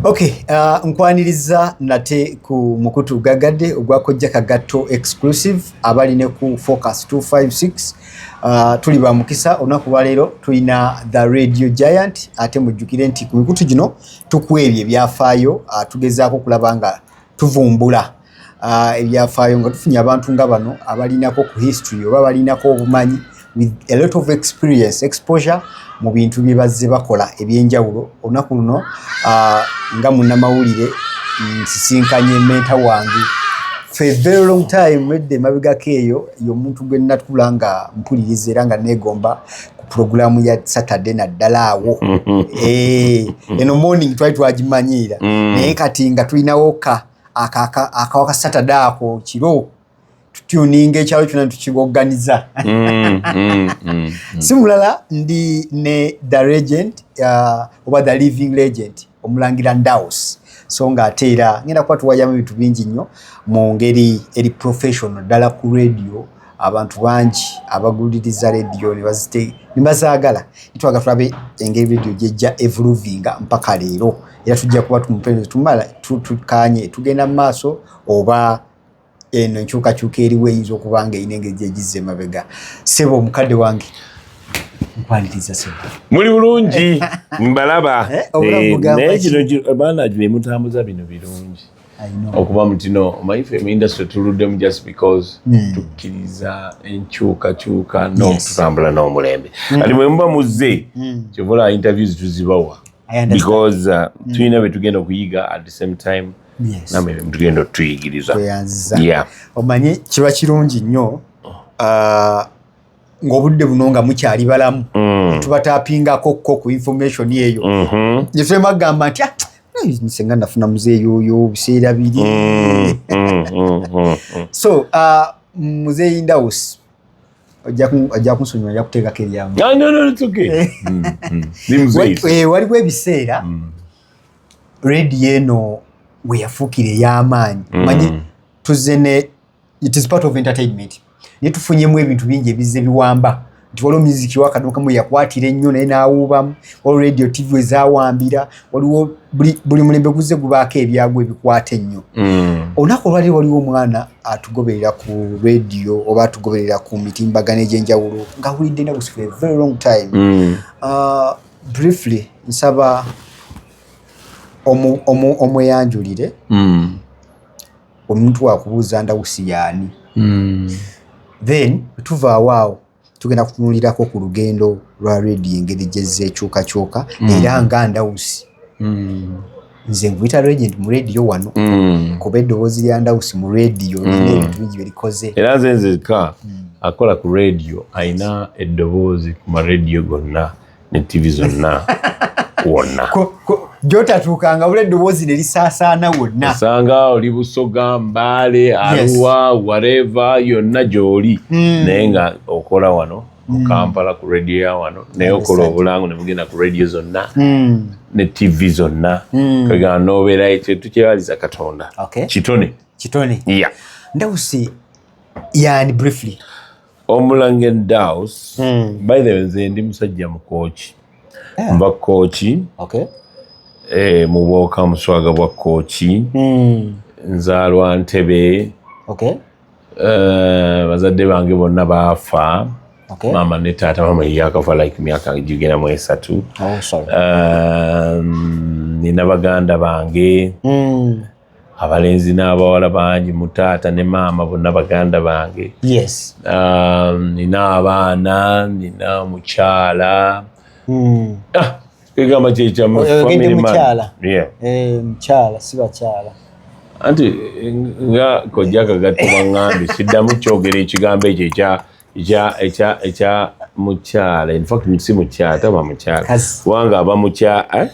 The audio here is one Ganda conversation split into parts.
Okay, nkwaniriza nate ku mukutu gagadde ogwakojja kagato exclusive abali ne ku Focus 256 tuli ba mukisa onaku balero tuina the radio giant ate mujjukire nti ku mikutu gino tukwebye ebyafaayo tugezaako kulabanga tuvumbula ebyafaayo nga tufunye abantu nga bano abalinako ku history oba balinako obumanyi with a lot of experience exposure mu bintu bye bazze bakola ebyenjawulo onaku luno nga munnamawulire nsisinkanye menta wange for a very long time medde mabigako eyo y'omuntu gwe natula nga mpuliriza era nga negomba ku programu ya Saturday naddala awo eno morning twali twagimanyiira naye kati nga tulinawo akawaka Saturday ako kiro tuning ekyalo kyonna tukiorganiza simulala ndi ne the legend oba the living legend Omulangira Ndausi so nga atera ngenda kwa tuwayamu bitu bingi nnyo mu ngeri eri professional dala ku radio abantu bangi abaguliriza radio ne bazagala itwaga tulabe engeri radio jejja evoluvinga mpaka leero era tujja kuba tumupende tumala tukanye tugenda maaso oba eno nkyukakyuka eriwo eyinza okubanga inenge jegize mabega sebo mukadde wange mpaliriza sebo muli bulungi mbalaba nekino abaana gye mutambuza bino birungi okuba mutino my FM industry tuluddemu just because tukkiriza enkyukakyuka n'okutambula n'omulembe ali bwe muba muzze kyovola interviews tuzibawa because tulina bye tugenda okuyiga at the same time yes. Namwe tugenda tuyigiriza yeah. Omanyi kiba kirungi nnyo ng'obudde buno nga mukyali balamu tubatapingako ku information eyo nyefe magamba nti nsenga nafuna muzeeyi oyo biseera biri so muzeeyi Ndawusi ojja kunsonyiwa ojja kuteekako eryamu no it's okay waliwo ebiseera radio eno we yafuukira ey'amaanyi manyi tuzze ne it is part of entertainment ne tufunyemu ebintu bingi ebizze biwamba nti waliwo muziki wakadukamu yakwatira ennyo naye n'awuubamu waliwo radio tv ezawambira waliwo buli mulembe guzze gubaako ebyagwa ebikwata ennyo olunaku olwali waliwo omwana atugoberera ku radio oba atugoberera ku mitimbagano egy'enjawulo ng'awulidde Ndawusi for a very long time briefly nsaba omweyanjulire omuntu wakubuuza Ndawusi yaani then tuvaawo tugenda kutunulirako ku lugendo lwa radio engeri gyezze ekyukakyuka era nga Ndawusi nze nkuyita legend mu radio wano kuba eddoboozi lya Ndawusi mu radio n'ebintu bingi berikoze era nze nzeka akola ku radio ayina eddoboozi ku maradio gonna ne TV zonna wonna gyotatuukanga bula eddoboozi ne lisaasaana wonna osanga oli Busoga Mbale Arua whatever yonna gy'oli naye nga okola wano Kampala ku radio ya wano naye okola obulango ne mugenda ku radio zonna ne TV zonna kagana n'obeera ekyo tukyebaliza Katonda kitone yeah. Ndawusi yani briefly Omulangira Ndausi by the way nze ndi musajja mu Kkooki mba Kkooki mu bwoka muswaga bwa Kkooki nzaalwa Ntebe bazadde bange bonna baafa mama ne taata mama yakafa like myaka gigenda mu 3 nina baganda bange abalenzi n'abawala bangi mu taata ne maama bonna baganda bange yes nina abaana nina mukyala egamba kyekya family man mukyala si bakyala anti nga kojja kagato baŋŋambi siddamu kyogera ekigambo ekyo ekya mukyala in fact si mukyala taba mukyala kubanga aba mukyala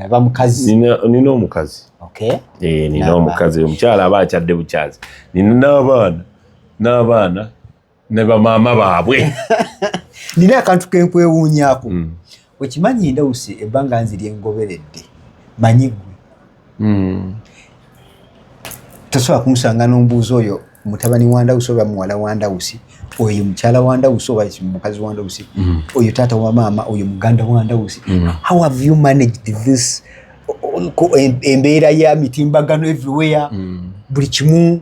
bamukazi nina omukazi nina omukazi omukyala aba akyadde bukyazi nina n'abaana ne bamaama baabwe nina akantu kenkwewuunyaako wekimanyi Ndawusi ebbanga nziri engoberedde manyi gwe tosobola kunsanga n'ombuuza oyo mutabani wa Ndawusi oba muwala wa Ndawusi, oyo mukyala wa Ndawusi oba mukazi wa Ndawusi, oyo taata wa maama, oyo muganda wa Ndawusi. How have you managed this embeera ya mitimbagano everywhere? Buli kimu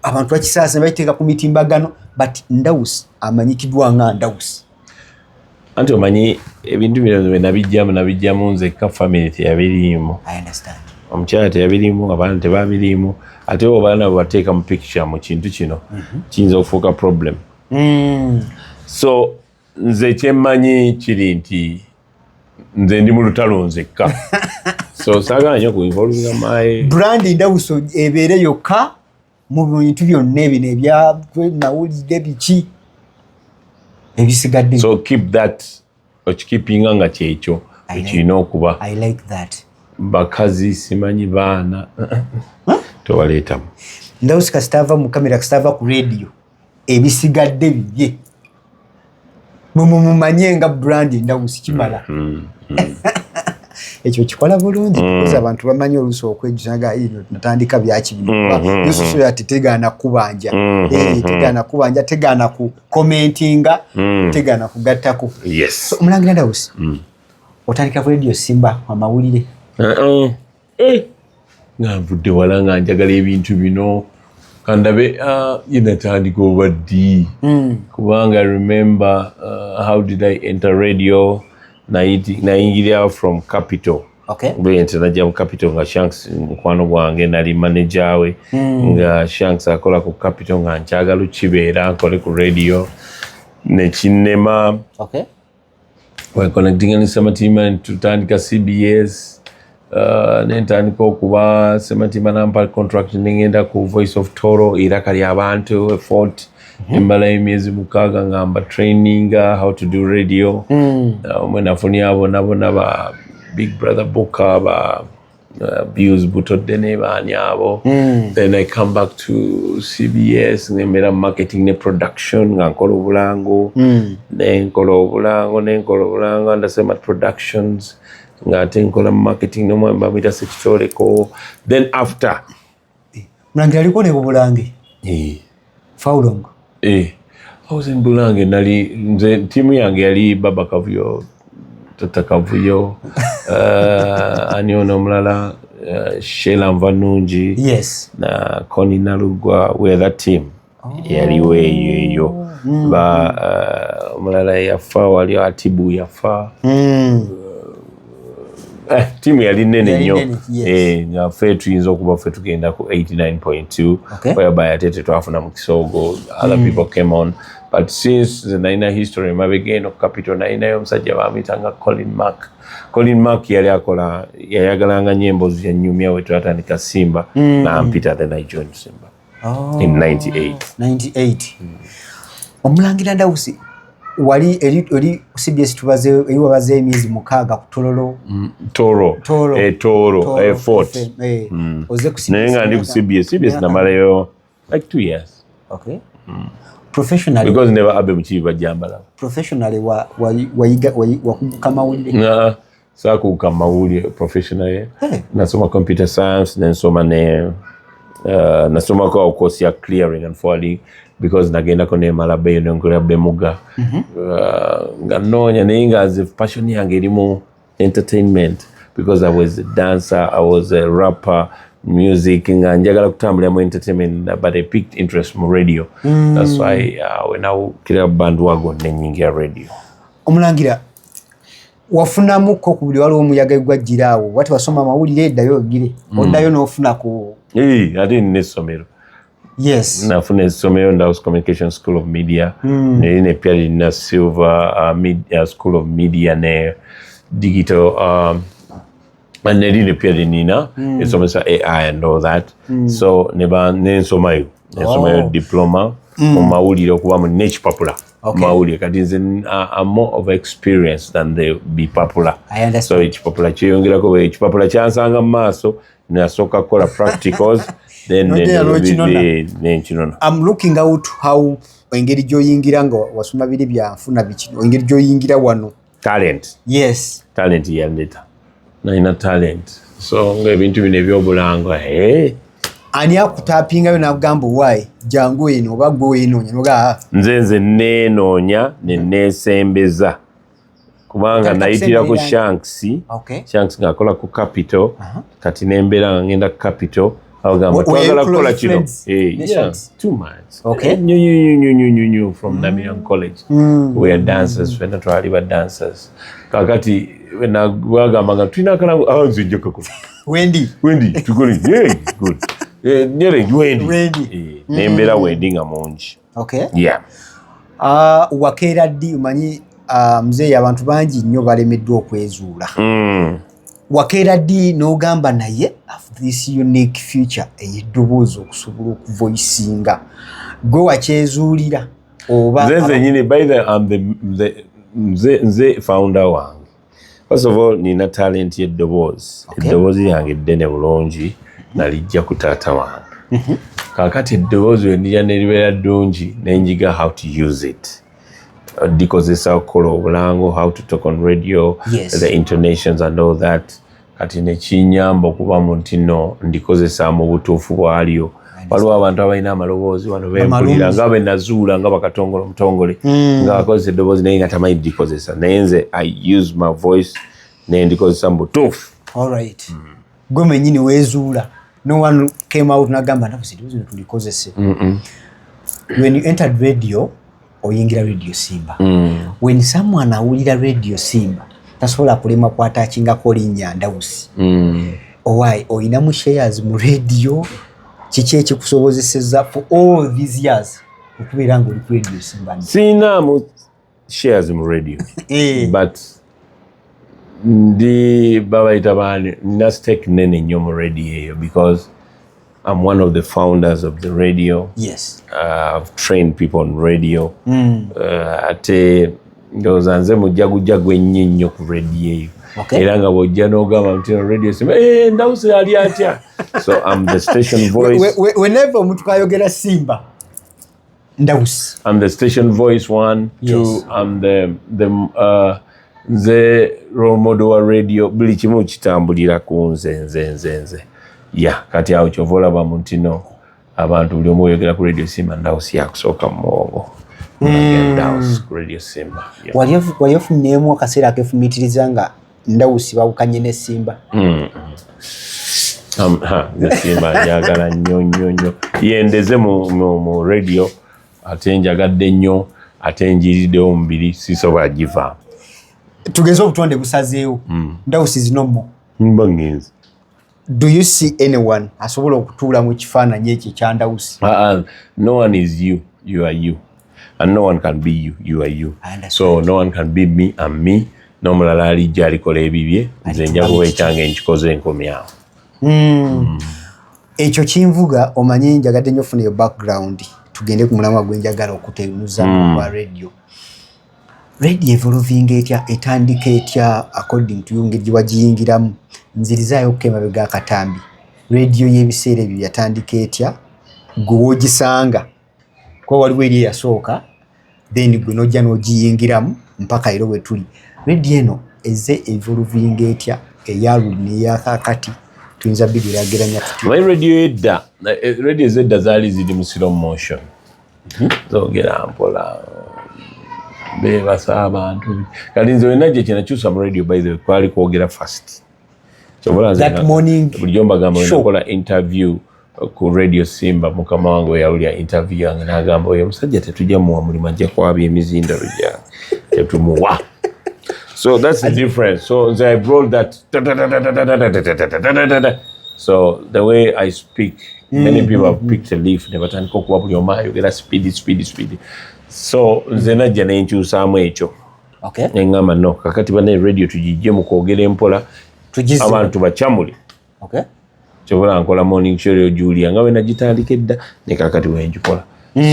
abantu bakisaasa bayiteeka ku mitimbagano, but Ndawusi amanyikidwa nga Ndawusi. Anti omanyi ebintu bino nabijjamu nzekka family teyabirimu. I understand. Omukyala teyabirimu, abaana tebabirimu, ate obaana bateeka mu picture mu kintu kino kiyinza okufuuka problem. So nze kyemmanyi kiri nti nze ndi mu lutalo nzekka. So saagala nnyo ku involvinga my brand Ndawusi ebeere yokka mu bintu byonna ebino ebyanawulidde biki ebisigadde. So keep that okikipinga nga kyekyo ekirina okuba. I like that. Bakazi simanyi baana towaleetamu. Ndawusi kasitava mu kamera kasitava ku radio ebisigadde bibye mumanye nga brand Ndawusi kimala. Ekyo kikola bulungi kuza abantu bamanyi oluusi okwejjusaga ino natandika byakibino yususu yatetegana kubanja tegana kubanja tegana ku commentinga tegana kugattako. Yes. So Omulangira Ndawusi otandika ku Radio Simba amawulire nga nvudde wala nga njagala ebintu bino kandabe natandika obaddi kubanga I remember how did I enter radio. Nayingira from Capital. Okay. Bwente najja mu Capital nga Shanks mukwano gwange nali manager we nga Shanks akola ku Capital nga nkyagala kibeera nkole ku radio ne kinema. Okay. We're connecting in Sematima tutandika CBS nentandika okuba Sematima nampa contract ningenda ku Voice of Toro iraka lya abantu effort embala emyezi mukaaga ngamba training how to do radio. When afuni abo naba Big Brother Boka ba Bius Butodde ne banyabo. Then I come back to CBS nemera marketing ne production ngankola obulango nenkola obulango ndasema productions ngate nkola marketing no mwamba mita sekitoleko. Then after Mulangira aliko ne bulange how long? I was in Bulange nali nze timu yange yali Baba Kavuyo Tata Kavuyo ani ono mulala Sheila Mvanungi. Yes. Na Koni Nalugwa were that team. Yali weyo ba mulala yafa wali Atibu yafa. Timu yali nene nnyo nga ffe tuyinza okuba ffe tugenda ku 89.2 whereby atete twafuna mu kisogo other people came on, but since the nalina history mabega eno Capital nalinayo omusajja bamuyitanga Colin Mark yali akola yayagalanga nyembo zanyumya we twatandika Simba na Peter then I joined Simba in 98. Omulangira Ndawusi wali eri CBS tubaze wabaze emyezi mukaaga kutololo Toro Fort oze ku CBS nenga ndi ku CBS namalayo like 2 years. Okay. Professionally because never abe muchiba jambala professionally wayiga wakumawulire sakuka mawulire professionally nasoma computer science nasoma nasoma kwa course ya clearing and forwarding because nagenda kone malabe nongola bemuga nganonya nenga as passion yange ilimu entertainment because I was a dancer, I was a rapper, music nga njagala kutambula mu entertainment but I picked interest mu radio. That's why when I kira band wago nenyingira radio. Omulangira wafunamu ko kubuli wali omuyaga gwajirawo wati wasoma mawulire eddayo gire oddayo n'ofuna ku ate n'essomero. Yes. Nafuna essomero Ndawusi Communication School of Media ne pia na Silver Media School of Media ne digital and ne pia nina esomesa AI and all that. So nensomayo diploma mu mawulire okuba mu niche popular. Mawulire kati nze are more of experience than they be popular. I understand. So each popular kyeyongerako each popular kyansanga mu maaso nasooka kola practicals then I'm looking out how engeri gyoyingira nga wasoma biri byanfuna biki engeri gyoyingira wano talent. Yes, talent yandeta nina talent so nga ebintu bino ebyobulango ani akutapinga na kugamba why jangu eno oba gwe eno noga nze neenoonya ne neesembeza kubanga nayitira ku Shanks. Shanks ng'akola ku Capital kati nembeera ngenda ku Capital agamba twagala kukola kino too much new from Namilyango College. We are dancers, fena twali ba dancers kakati wagamba nga tulina kala nze njoka ku Wendy tukole good nyere Wendy nembeera Wendy nga mungi wakeera ddi umanyi mzee abantu bangi nnyo balemeddwa okwezuula wakeera ddi n'ogamba naye of this unique future ey'eddoboozi okusobola okuvoicinga gwe wakyezuulira oba nze nyine by the nze founder wange first of all nina talent y'eddoboozi eddoboozi yange ddene bulungi nalijja ku taata wange kakati eddoboozi we ndija neribeera ddungi nenjiga how to use it dikozesa okukola obulango, how to talk on radio, the intonations and all that. Kati nekinyamba okuba mu nti no ndikozesa mu butuufu bwalyo. Waliwo abantu abalina amaloboozi wano bempulira nga bwe nazuula nga bakatongole omutongole nga bakozesa eddoboozi naye nga tamanyi dikozesa. Naye nze I use my voice naye ndikozesa mu butuufu. Alright. Gwe mwennyini weezuula. No one came out nagamba Ndawusi eddoboozi tulikozese. When you entered radio, oyingira Radio Simba. When someone awulira Radio Simba, tasobola kulema kwatachinga ko linnya Ndawusi. Why? Oyina mu shares mu radio kiki ekikusobozeseza for all these years okubeera nga oli ku Radio Simba. Sina mu shares mu radio. But ndi babayita bani na stake nene nnyo mu radio because I'm one of the founders of the radio. Yes. I've trained people on radio. Ate ndozanze mujagu ennyo ku radio. Era nga bojja n'ogamba nti radio Simba Ndawusi ali atya. So I'm the station voice. Whenever omuntu kayogera Simba Ndawusi. I'm the station voice 1, 2. I'm the role model wa radio. Buli kimu kitambulira ku nze. Kati awo kyovola ba muntino abantu buli omu oyogera ku Radio Simba Ndawusi yakusooka mu muwongo. Ndawusi ku Radio Simba. Wali ofunyeemu akaseera akefumiitiriza nga Ndawusi bawukanye ne Simba? Simba njagala nnyo. Yendeze mu radio ate njagadde nnyo ate njiriddewo omubiri sisobola givaamu. Tugeze obutonde busazeewo. Ndawusi zinomo. Mbangenzi. Do you see anyone asobola okutuula mu kifaananyi ekyo kya Ndawusi? No one is you. You are you. And no one can be you. You are you. So no one can be me. I'm me. N'omulala alijja alikola ebibye. Nze njakuwa ekyange nkikoze enkomyawo. Ekyo kinvuga omanyi njagadde nnyo ofuna background. Tugende ku mulamwa gwenjagala okuteenuza kwa radio. Radio evolving etandika etya according to engeri gye wagiyingiramu. Nzirizaayo okukemabega akatambi. Radio y'ebiseera ebyo yatandika etya gwe woogisanga ko waliwo eri eyasooka then gwe nojja n'ogiyingiramu mpaka ero we tuli. Radio eno eze evolving etya eyaluli n'eyakakati tuyinza bigerageranya tutya. Radio ezedda zaali ziri mu slow motion. Zoogera mpola bebasa abantu kati nze wena gye kyenakyusa mu radio by the way kwali kwogera fast. That morning bulijjo mbagamba nakola interview ku Radio Simba mukama wange yawulya interview yange n'agamba oyo omusajja tetujja muwa mulimu ajja kwabya emizinda lujja tetumuwa. So that's the difference. So I brought that. So the way I speak, many people have picked a leaf. Never turn cook up your mind. You get a speedy. So nze najja n'enkyusaamu ekyo. Okay. Ngamba no kakati bane radio tujijje mu kwogera empola. Abantu bachamuli. Okay. Kyobola nkola morning show Julia nga we nagitandika edda ne kakati wenjikola.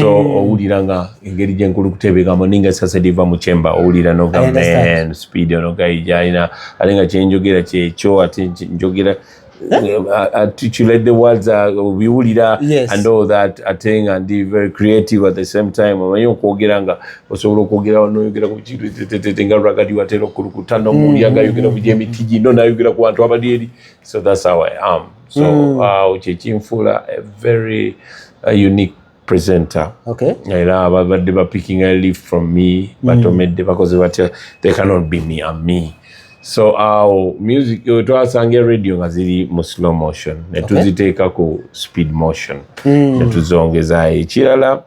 So owulira nga engeri gye nkulu kuteebekamu ninga sasa diva mu chamber owulira no gamen speed no gaijina alinga kyenjogera kyekyo ate njogera articulate the words biwulira and all that atenga and very creative at the same time amanyi okwogera nga osobola okwogera noyogera ku kintu nga ragadi watera okulukutana omuli nga yogera ku gyemitigi no nayogera ku bantu abali eri. So that's how I am. So Chechinfula, a very unique presenter. Okay. But they were picking a leaf from me, but because they cannot be me and me. So our music, it was a radio ngaziri mu slow motion. Netuziteeka ku speed motion. Netuzongeza ekirala.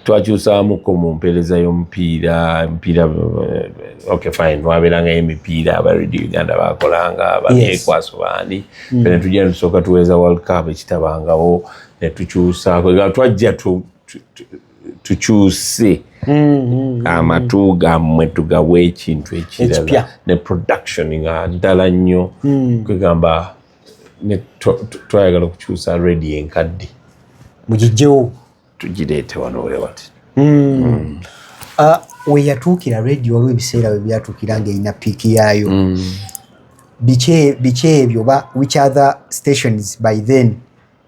Twakyusaamu ko mu mpeereza y'omupiira okay fine wabeeranga emipiira aba Radio Uganda bakolanga babyekwaso baani ne tujja ne tusooka tuweza World Cup ekitabangawo ne tukyusaako twajja tukyuse amatu gammwe tugawe ekintu ekirala ne production nga ddala nnyo kwegamba ne twayagala okukyusa radio enkadde mugijjewo tugireete wano wewati. We yatuukira radio waliwo ebiseera we byatuukira ng'erina piiki yaayo. Biki ebyo ba which other stations by then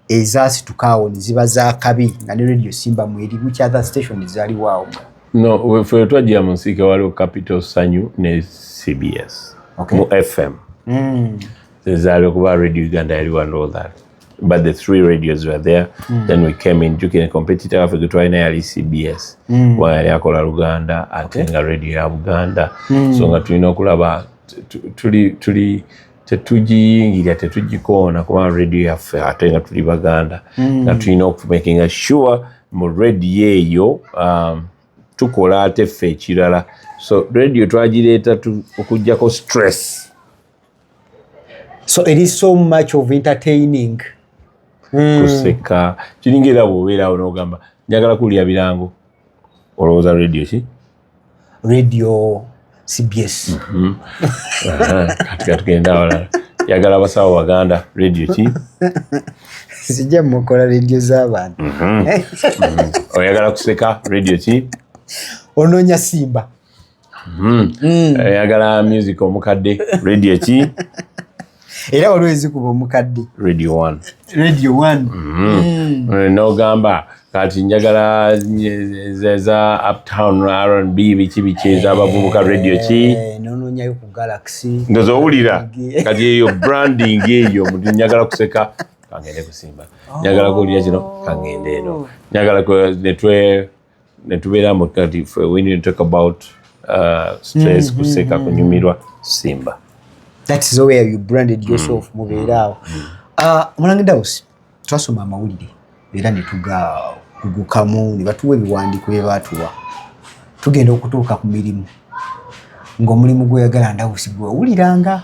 ezaasitukaawo ne ziba za kabi nga ne Radio Simba mweri which other stations zaaliwo awo? No, fwe twajja mu nsiike waliwo Capital Sanyu ne CBS mu FM. Zezaaliwo kuba Radio Uganda yaliwo and all that. But the three radios were there. Then we came in, took in a competitor for the CBS. While yakola Luganda, atenga radio ya Uganda. So nga tulina okulaba tuli tetujiyingira tetujikoona kuba radio yaffe atenga tuli Baganda. Nga tulina making sure mu radio eyo tukola ate ffe ekirala. So radio twagireeta okujjako stress. So it is so much of entertaining. Kuseka kiringira bwobeerawo n'ogamba njagala kuwulira birango olowooza radio ki? Radio CBS. Kati tugenda awalala yagala abasawo Baganda radio ki? Sijja mukola radio z'abantu. Oyagala kuseka radio ki? Onoonya Simba. Yagala music omukadde radio ki? Era waliwo ezikuba omukadde Radio 1. Radio 1. N'ogamba kati njagala za Uptown R&B biki ez'abavubuka radio ki? N'onoonyayo ku Galaxy. Ndoza owulira kati eyo branding eyo omuntu njagala kuseka kangende kusimba. Njagala kuwulira kino kangende eno. Njagala netubeeramu kati we need to talk about stress kuseka kunyumirwa Simba. That is where you branded yourself mubeeraawo. Omulangira Ndawusi twasoma amawulire era ne tugukamu ne batuwa ebiwandiiko bye baatuwa. Tugenda okutuuka ku mirimu ng'omulimu gw'oyagala Ndawusi gwewuliranga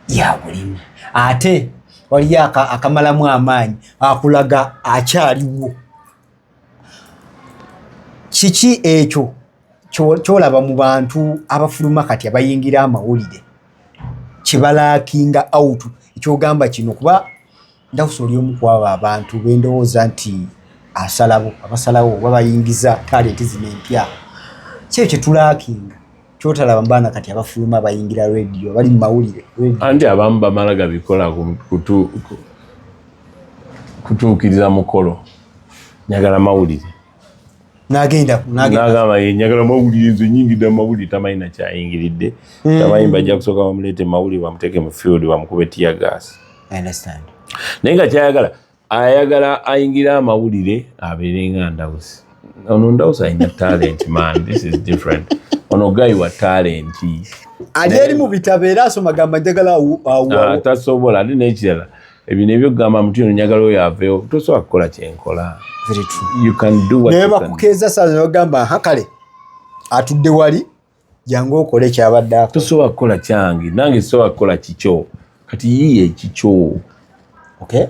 ya bulimu. Ate waliyo akamalamu amaanyi akulaga akyaliwo. Kiki ekyo kyolaba mu bantu abafuluma kati abayingira amawulire kibalakinga out ekyogamba kino kuba Ndawusi oli omu kwabo abantu bendowooza nti abasalawo babayingiza talenti zino empya kyo kyetulakinga kyotalaba mbaana kati abafuluma abayingira radio bali mu mawulire anti abamu bamala gabikola kutuukiriza mukolo njagala mawulire n'agamba njagala mawulire nze nyingidde amawulire tamanyi nakyayingiridde tamanyi bajja kusooka bamuleete mawulire bamuteeke mu field bamukube tear gas. Naye nga kyayagala ayagala ayingira amawulire abeere nga Ndawusi. Ono Ndawusi alina talent man, this is different. Ono guy wa talent ali eri mu bitabo era asoma gamba njagala tasobola ate n'ekirala ebyo nebyogamba mutu ono njagala oyo aveewo tosobola kukola kyenkola. Very true. You can do what you can. Kukeeza saa n'ogamba hakale atudde wali jangu okole kyabadde ako. Tosobola kukola kyange nange sobola kukola kikyo kati yiye ekikyo. Okay.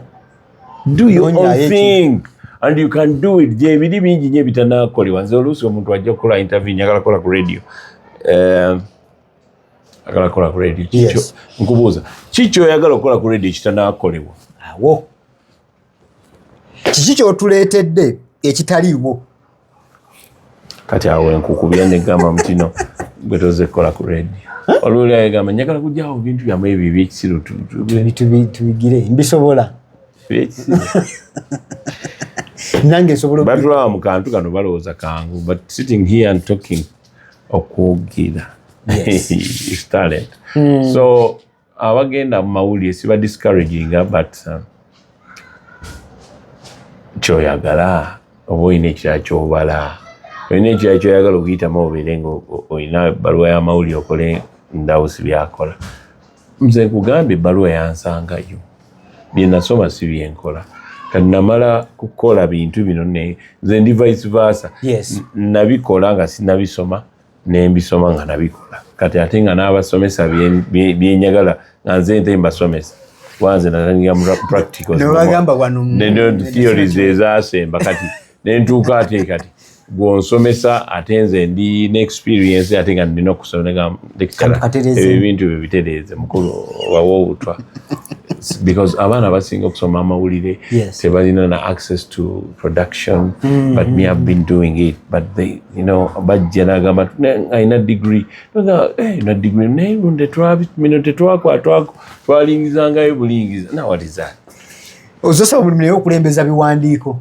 Do your own thing and you can do it. Je bidi bingi nye bitanakolebwa nze oluusi omuntu ajja kukola interview njagala kukola ku radio. Agala kukola ku radio. Yes. Nkubuuza kikyo oyagala okukola ku radio kitanakolebwa? Awo. Kiki kyotuleetedde ekitaliiwo? Kati awo enkukubya negamba mutino gwe toze kukola ku radio. Oluli ayagamba njagala kujjawo bintu byamu ebyo ebyekisiru tubigire mbisobola. Nange sobola batulaba mu kantu kano balowooza kangu but sitting here and talking okwogira is talent. So abagenda mu mawulire siba discouraging but kyoyagala oba olina ekirala kyobala olina ekirala kyoyagala okuyitamu obeere nga olina ebbaluwa y'amawulire okole Ndawusi byakola. Nze nkugambye ebbaluwa yansangayo bye nasoma si byenkola kati namala kukola bintu bino nze ndi vice versa. Nabikola nga sinabisoma nembisoma nga nabikola kati ate nga n'abasomesa byenyagala nga nze nte mbasomesa wanze natandika practicals theories ezaasemba kati nentuuka ate kati gwonsomesa ate nze ndi n'experience ate nga nina okusomesa ebintu byo bitereeze mukulu wawootwa because abaana basinga okusoma amawulire tebalina na access to production but me have been doing it but they bajja nagamba ayina degree na degree naye twalingizangayo bulingiza now what is that ozosa omulimu naye okulembeza biwandiiko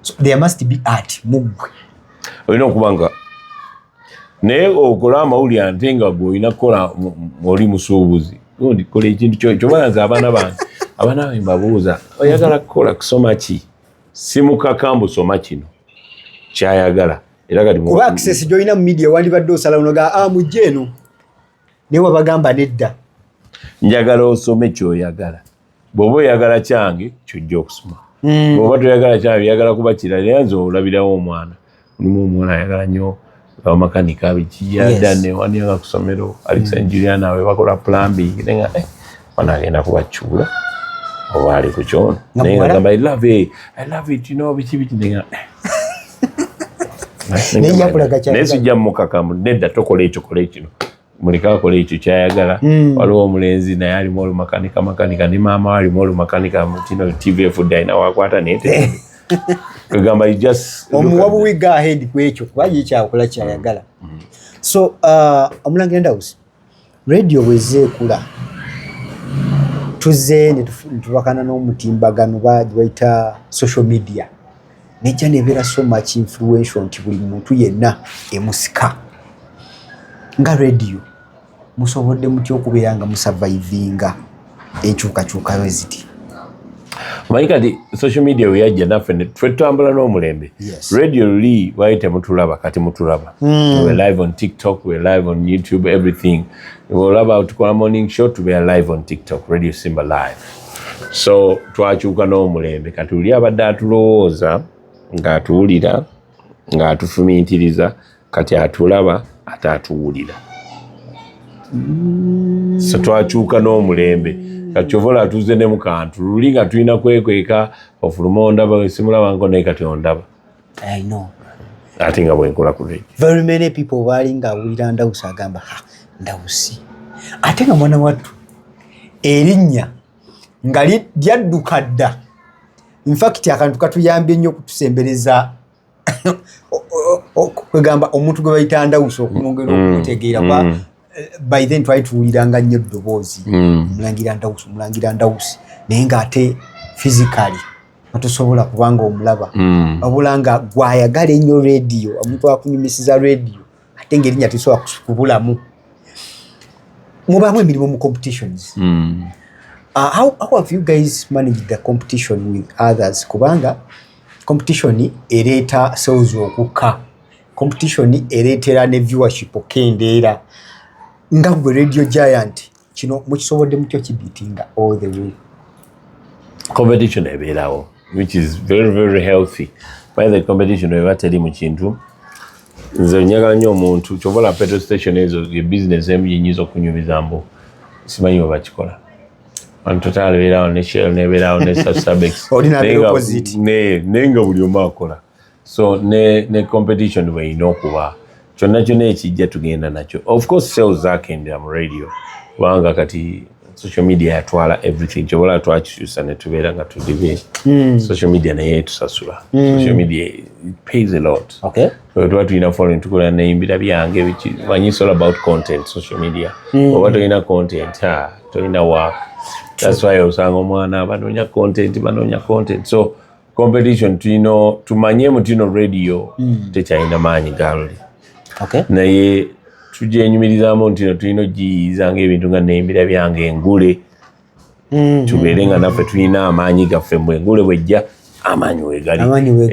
so there must be art mugwe olina okubanga naye okola amawulire ate nga gweolina kukola oli musuubuzi kola ekintu kyobalanze abaana bange mbabuuza oyagala kukola kusoma ki simukakambu soma kino kyayagala era kati kuba access gyolina mu media wandibadde osala unoga mujje eno naye wabagamba nedda njagala osome kyoyagala bw'oba oyagala kyange kyojja okusoma bw'oba toyagala kyange yagala kuba kirala era nze olabirawo omwana mulimu omwana ayagala nnyo abamakanika biki yadda newandiyanga ku ssomero Alexander Juliana awe bakola plumbing nenga wana agenda kubakyula oba ali ku kyono naye nga gamba I love it biki nenga naye sijja mumukakambu nedda tokola ekyo kola ekino muleka akola ekyo kyayagala waliwo omulenzi naye alimu olumakanika ne maama alimu olumakanika mutino TVF dayina wakwata nete kugamba omuwabuwi go ahead kwekyo kuba yekyakola kyayagala so Omulangira Ndawusi radio bwezeekula tuzze netubakana n'omutimbagano bayita social media nejja nebeera so much influential nti buli muntu yenna emusika nga radio musobodde mutya okubeera nga musurvivinga enkyukakyukayo ziti manyi kati social media weyajja naffe ffe tutambula n'omulembe radio luli wali temutulaba kati mutulaba we're live on TikTok, we're live on YouTube, everything olaba tukola morning show tubeera live on TikTok, Radio Simba live so twakyuka n'omulembe kati uli abadde atulowooza ng'atuwulira ng'atufumiitiriza kati atulaba ate atuwulira so twakyuka n'omulembe kati ovola atuze ne mukantu luli nga tulina kwekweka ofuluma ondaba simulaba naye kati ondaba I know ate nga bwenkola ku radio very many people bali nga awulira Ndawusi agamba Ndawusi ate nga mwana wattu erinnya nga lyadduka dda in fact akantu katuyambye nnyo okutusembereza kwegamba omuntu gwe bayita Ndawusi okumwongera okumutegeera by then twalituwuliranga nnyo eddoboozi Mulangira Ndawusi naye ng'ate physically atosobola kubanga omulaba wabula nga gwayagala ennyo radio omuntu akunyumisiza radio ate ng'erinnya tesobola kubulamu mubamu emirimu mu competitions how have you guys managed the competition with others kubanga competition ereeta sales okukka competition ereetera ne viewership okendeera nga gwe radio giant kino mukisobodde mutyo kibitinga all the way competition ebeerawo which is very very healthy by the competition eba teri mu kintu nze njagala nnyo omuntu kyobola petrol station ezo business emuyinyiza okunyumiza mbu simanyi oba kikola Total beerawo ne Shell nebeerawo ne Subex nenga buli omu akola so ne competition bweyina okuba kyonna kyonna ekijja tugenda nakyo of course sales zakendera mu radio kubanga kati social media yatwala everything kyobola twakikyusa ne tubeera nga tulibe social media naye tusasula social media it pays a lot tuba tulina following tukola neyimbira byange manyi it's all about content social media oba tolina content tolina work that's why osanga omwana banoonya content so competition tumanye mutino radio tekyalina maanyi galuli naye tujenyumirizamu nti tulina ogiyizanga ebintu nga nembira byange engule tubeere nga naffe tulina amaanyi gaffe engule bwejja amaanyi weegali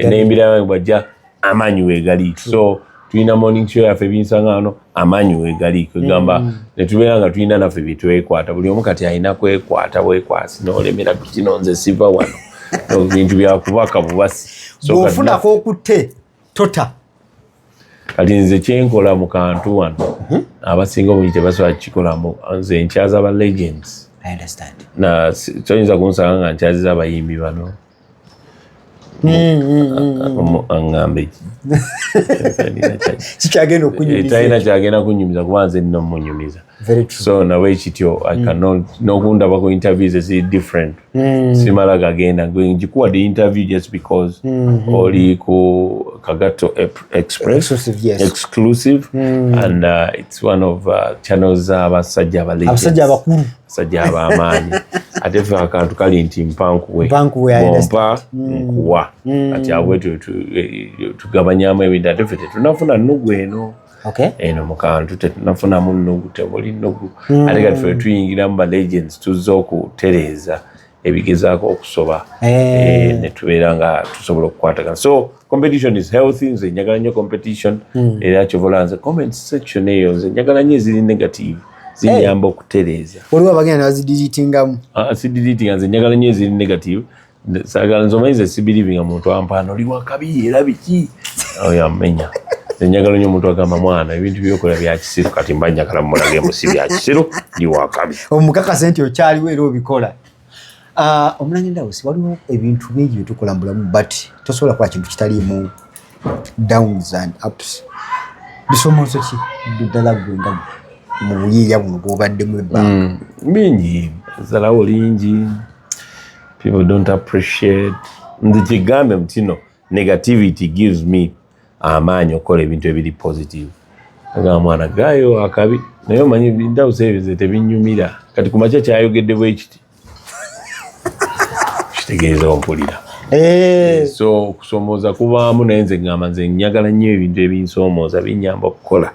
nembira yange bwajja amaanyi weegali so tulina morning show yaffe Binsangawano amaanyi weegali kwegamba netubeera nga tulina naffe bitwekwata buli omu kati alina kwekwata bwekwasi n'olemera kino nze siva wano ebintu byakubaka bubasi bw'ofunako okutte tota kati nze kyenkola mu kantu wano abasinga obungi tebasobola kukikolamu nze nkyaza ba legends na toyinza kunsanga nga nkyaziza abayimbi bano angambe talina kyagenda kunyumiza kuba nze nina omunyumiza so nawe ekityo n'okundaba ku interviews eziri different simala gagenda ngikuwadde interview just because oli ku Kagato Express exclusive and it's one of channels abasajja abasajja abamaanyi ate ffe akantu kali nti mpankuwe bompa nkuwa ati abwe tugabanyamu ebintu ate ffe tetunafuna nnugu eno eno mu kantu tetunafunamu nnugu temuli nnugu ate kati ffe tuyingira mu ba legends tuzza okutereeza ebigezaako okusoba ne tubeera nga tusobola okukwatagana so competition is healthy nze njagala nnyo competition era kyovola nze comment section eyo nze njagala nnyo eziri negative zinyamba okutereeza waliwo abagenda bazidilitingamu sidilitinga nze njagala nnyo eziri negative sagala nze omanyi ze sibirivinga muntu ampaana oli wakabi era biki oyo ammenya nze njagala nnyo omuntu agamba mwana ebintu byokola bya kisiru kati mba njagala mumulage musi bya kisiru ndi wakabi omukakase nti okyaliwo era obikola Omulangira Ndawusi waliwo ebintu bingi byetukola mu bulamu but tosobola kukola kintu kitaliimu downs and ups bisomozo ki ddala gwenga mu buyiiya buno bw'obaddemu ebbanga bingi zalawo lingi people don't appreciate nze kigambe mutino negativity gives me amaanyi okukola ebintu ebiri positive agamba mwana gaayo akabi naye omanyi Ndawusi ebyo ze tebinyumira kati ku makya kyayogedde bwekiti kitegeeza ompulira so okusomooza kubaamu naye nze ngamba nze njagala nnyo ebintu ebinsomooza binyamba okukola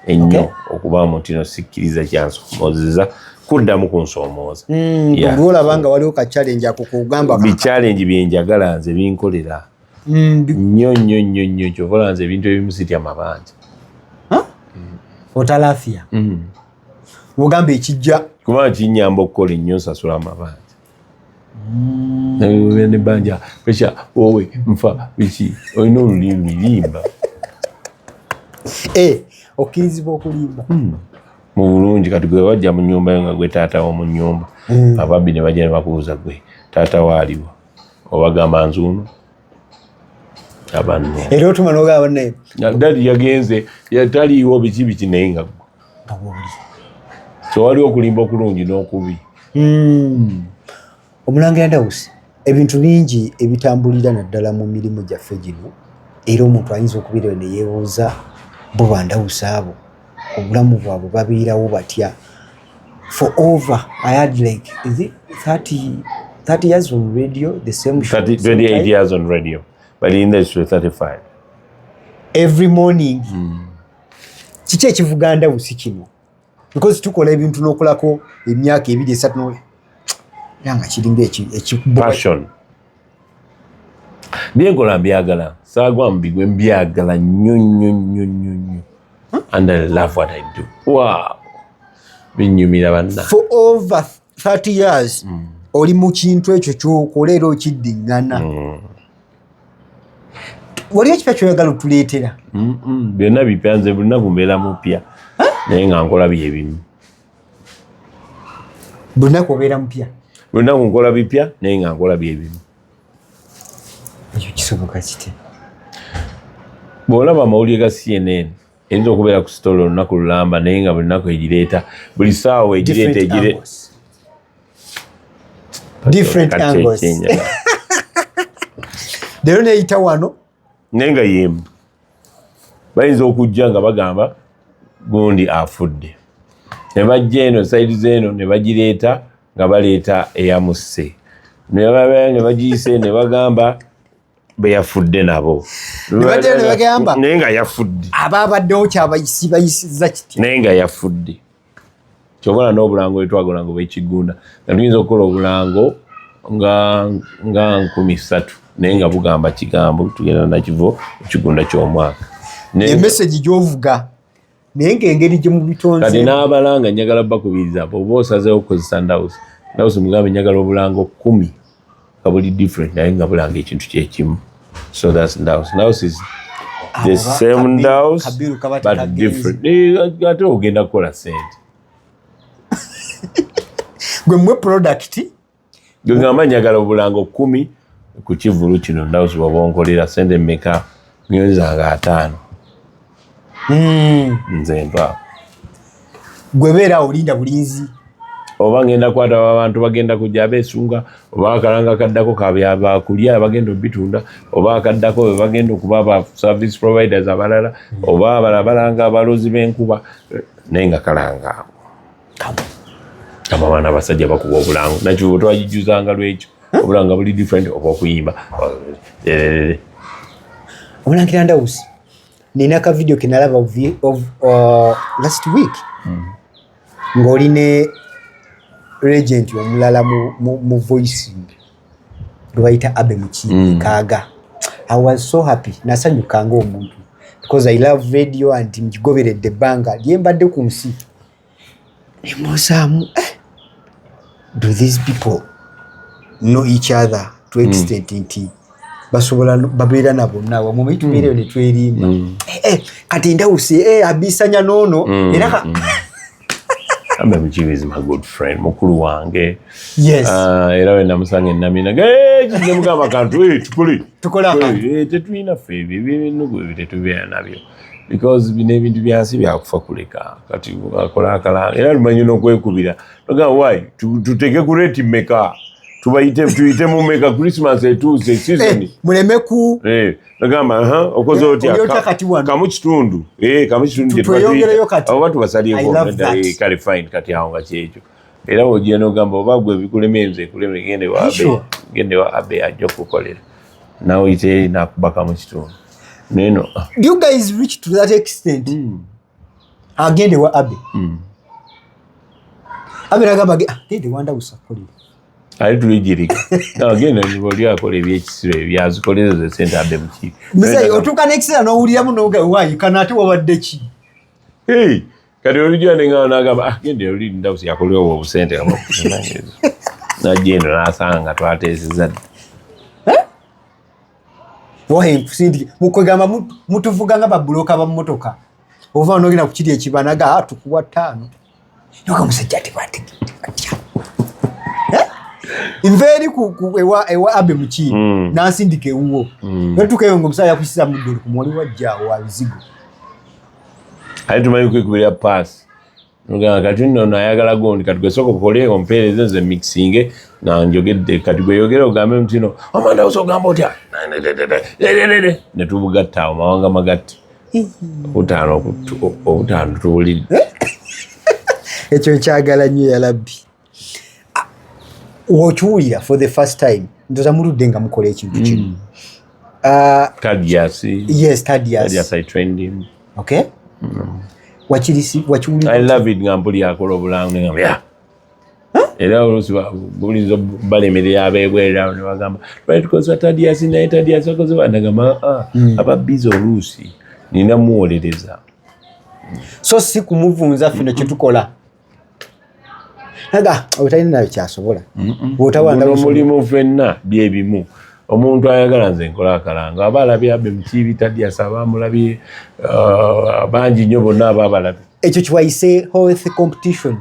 ennyo okubaamu ntino sikkiriza kyansomoozeza kuddamu kunsomooza olwolabanga waliwo ka challenge ako kugamba bichallenge byenjagala nze binkolera nnyo nnyo nnyo nnyo kyovola nze ebintu ebimu sitya mabanja otalafiya ogamba ekijja kubanga kinyamba okukola ennyo nsasula amabanja ne banja pesha wowe nfa biki olina olulimi limba okkirizibwa okulimba mu bulungi kati gwe wajja mu nnyumba yo nga gwe taata wo mu nnyumba ababbi ne bajja ne bakubuuza gwe taata waaliwo obagamba nzuuno abanno era otuma n'ogamba naye dadi yagenze taliiwo biki biki naye nga so waliwo okulimba okulungi n'okubi Omulangira Ndawusi ebintu bingi ebitambulira naddala mu mirimu gyaffe gino era omuntu ayinza okubeera ne yeebuuza bo Bandawusi abo obulamu bwabwe babeerawo batya for over I had like is it 30 years on radio the same show 28 years on radio but in the show 35 every morning kiki ekivuga Ndawusi kino because tukola ebintu n'okolako emyaka 2-3 yanga kiringa passion byenkola mbyagala saagwa mbigwe mbyagala nnyo nnyo nnyo nnyo and I love what I do wow binyumira banna for over 30 years oli mu kintu ekyo kyokola era okiddiŋŋana waliwo ekipya kyoyagala otuleetera byonna bipya nze buli lunaku mbeera mupya naye nga nkola byebimu buli lunaku obeera mupya buli lunaku nkola bipya naye nga nkola byebimu ekyo kisoboka kiti bw'olaba amawulire ga CNN eyinza okubeera ku sitolo olunaku lulamba naye nga buli lunaku egireeta buli saawa egireeta different angles leero neyita wano naye nga yemu bayinza okujja nga bagamba gundi afudde ne bajja eno saidi zeeno ne bagireeta nga baleeta eyamusse ne bagiyise ne bagamba beyafudde nabo nenga yafudde ababaddewo kyabayisiza kiti nenga yafudde kyobola n'obulango etwagolanga obwekigunda nga tuyinza okukola obulango nga 3,000 naye nga bugamba kigambo tugenda nakivo ekigunda ky'omwaka emesagi gyovuga naye ng'engeri gye mu bitonze kati n'abalanga njagala bakubiriza oba osazeewo okukozesa Ndawusi mugambe njagala obulango 10 nga buli different naye nga bulanga ekintu kyekimu. So that's Ndawusi is the same Ndawusi but different. Ate ogenda kukola sente gwe mwe product ngamba njagala obulango 10 ku kivulu kino Ndawusi bw'oba onkolera sente mmeka nyonzanga 5 nze mpa gwe beera olinda bulinzi oba ngenda kwata abantu bagenda kujja abeesunga oba akalanga kaddako kabakulya bagenda obitunda oba akaddako bagenda okuba aba service providers abalala oba abalabalanga abalozi b'enkuba naye nga kalanga abaana abasajja bakuba obulango nakyo twagijjuzanga lwekyo obulanga buli different oba okuyimba Omulangira Ndawusi nina ka video kenalaba of last week ng'oli ne regent omulala mu voice gwe bayita Abe Mukiibi Kaaga. I was so happy nasanyukanga omuntu because I love radio and njigoberedde ebbanga lyembadde ku nsi nemosaamu do these people know each other to extent nti basobola babeera nabo nawe mu mitu beereyo ne twerimba kati Ndawusi abisanya noono era Abe Mukiibi is my good friend mukulu wange. Yes. Era we namusanga namina kije mugamba kantu tukola tetulina febe binugo bitetubeera nabyo because bine ebintu byansi byakufa kuleka kati akola akala era lumanyi n'okwekubira noga why tuteke ku rate meka tuyite mu meka Christmas etuuse season mulemeku nagamba okoze otya kamu kitundu abo tubasaliyeko kale fine kati awo nga kyekyo era ogiye n'ogamba oba gwe bikulemenze kuleme gende wa Abe ajja okukolera nawe ite nakubaka mu kitundu neno you guys reach to that extent agende wa Abe Abe nagamba gende wa Ndawusi akolera ali tulijirika agenda niboli akola ebyekisiro ebyazikoleza ze sente Abe Mukiibi mzee otuka next n'owuliramu n'oga why kanate wabadde ki kati olijja n'agamba gende oli Ndawusi yakolewa obusente najjeno n'asanga twateeseza wahe mukwegamba mutuvuga nga babuloka bamumotoka ova n'ogenda ku kiri ekibanaga tukuwa 5 yoga musajja tebategeka inveri ewa Abe Mukiibi n'asindika ewuwo netukeyo ng'omusajja yakusiza muddulu ku mwoli wajjaawo wa bizigo ali tumanyi kwekubira pass nogamba kati nno nayagala gondi kati gwe sooka okole ompeereze nze mixinge nga njogedde kati gwe yogera ogambe mutino Ndawusi ogamba otya ne tubugatta awo mawanga magatti obutaano tuwulidde ekyo nkyagala nnyo ya labbi wokiwulira for the first time ndoza muludde nga mukola ekintu kino Thaddeus I trained him okay wakiwulira I love it nga mpuli akola obulango ngamba era oluusi bulinza balemerera abeegwererawo ne bagamba lwaki tukozesa Thaddeus naye Thaddeus akoze bandagamba aba bizi oluusi nina muwolereza so si kumuvunza fino kyetukola naga otalina nayo kyasobola omulimu ffenna byebimu omuntu ayagala nze nkola akalanga aba alabye Abe Mukiibi Thaddeus abamulabye bangi nnyo bonna ababalabye ekyo kiwayise health competition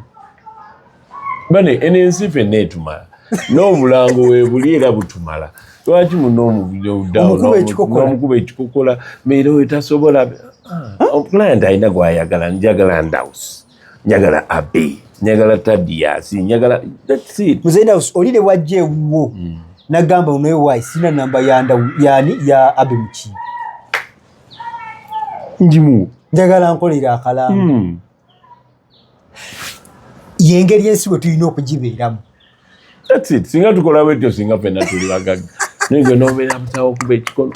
bane enensi ffenna etumala n'obulango weebuli era butumala lwaki munomukuba ekikukola meera wetasobola client alina gwayagala njagala Ndawusi njagala Abe njagala Thaddeus njagala that's it Mzee Ndawusi olire wajja ewuwo nagamba unoyo wayi sina namba ya Abe Mukiibi njimu njagala nkolera akalamba yengeri ensi bwe tulina okugibeeramu that's it singa tukola bwetyo singa ffenna tuli bagagga Nigwe nobeera mutawo kuba ekikono.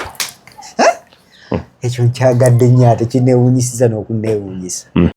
Ekyo nkyagadde nnyo ate kinneewuunyisiza n'okunneewuunyisa.